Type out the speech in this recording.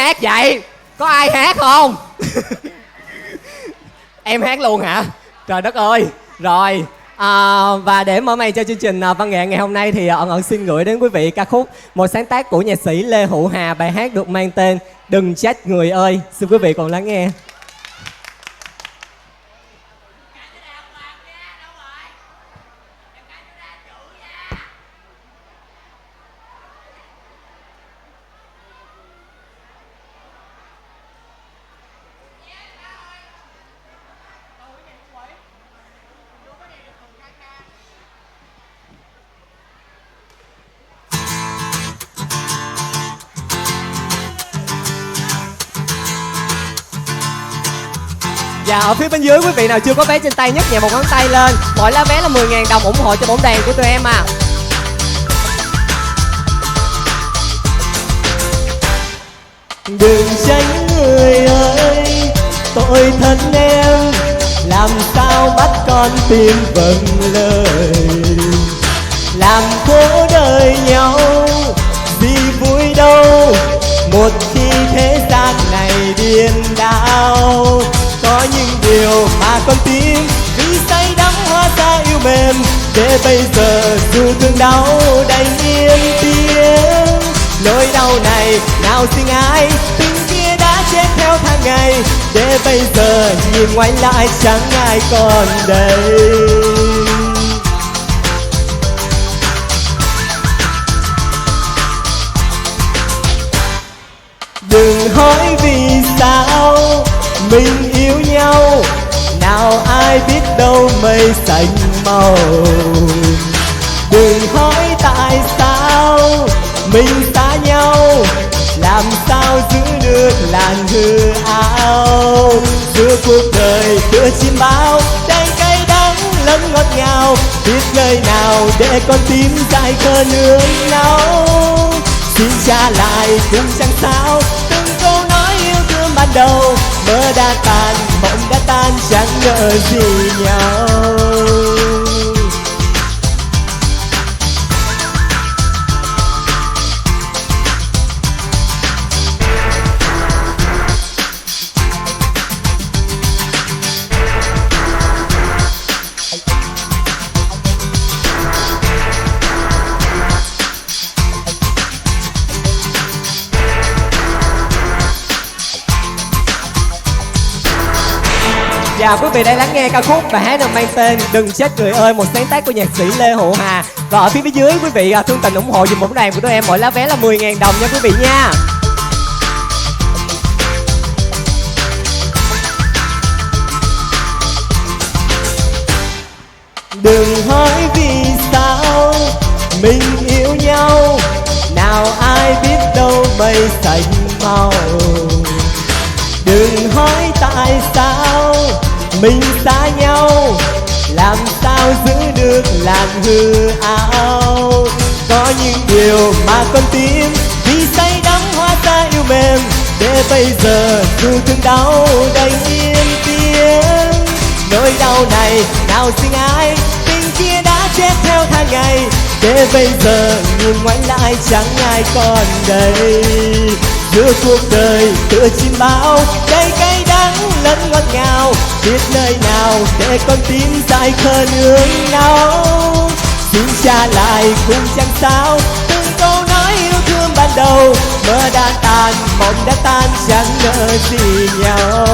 hát vậy? Có ai hát không? Em hát luôn hả? Trời đất ơi. Rồi và để mở màn cho chương trình văn nghệ ngày hôm nay thì Ẩn xin gửi đến quý vị ca khúc một sáng tác của nhạc sĩ Lê Hữu Hà. Bài hát được mang tên Đừng Trách Người Ơi. Xin quý vị cùng lắng nghe. Và ở phía bên dưới quý vị nào chưa có vé trên tay nhấc nhẹ một ngón tay lên. Mỗi lá vé là 10.000 đồng ủng hộ cho bóng đèn của tụi em à. Đừng tránh người ơi, tội thân em, làm sao bắt con tim vâng lời. Làm khổ đời nhau, gì vui đâu, một khi thế gian này điên đảo. Có những điều mà con tim vì say đắm hóa ra yêu mềm, để bây giờ dù thương đau đành yên tiếng. Nỗi đau này nào xin ai, tình kia đã chết theo tháng ngày, để bây giờ nhìn ngoảnh lại chẳng ai còn đây. Đừng hỏi vì sao mình yêu nhau, nào ai biết đâu mây xanh màu. Đừng hỏi tại sao mình xa nhau, làm sao giữ được làn hư áo. Giữa cuộc đời tựa chim bao, đầy cay đắng lẫn ngọt ngào, biết nơi nào để con tim dại khờ nương náu. Xin trả lại cũng chẳng sao, từng câu nói yêu thương ban đầu, mơ đã tan, mộng đã tan, chẳng ngờ gì nhau. Và quý vị đang lắng nghe ca khúc và hát được mang tên Đừng Trách Người Ơi, một sáng tác của nhạc sĩ Lê Hữu Hà. Và ở phía dưới quý vị thương tình ủng hộ dùm bóng đàn của tụi em, mỗi lá vé là 10.000 đồng nha quý vị nha. Đừng hỏi vì sao mình yêu nhau, nào ai biết đâu mây xanh màu. Đừng hỏi tại sao mình xa nhau, làm sao giữ được làn hư áo. Có những điều mà con tim vì say đắm hóa ra yêu mềm, để bây giờ dù thương đau đành yên tiếng. Nỗi đau này nào xin ai, tình kia đã chết theo tháng ngày, để bây giờ nhìn ngoảnh lại chẳng ai còn đây. Giữa cuộc đời tựa chim bao, đầy cay đắng lẫn ngọt ngào, biết nơi nào để con tim dại khờ nương náu. Xin trả lại cũng chẳng sao, từng câu nói yêu thương ban đầu, mơ đã tan, mộng đã tan, chẳng ngờ gì nhau.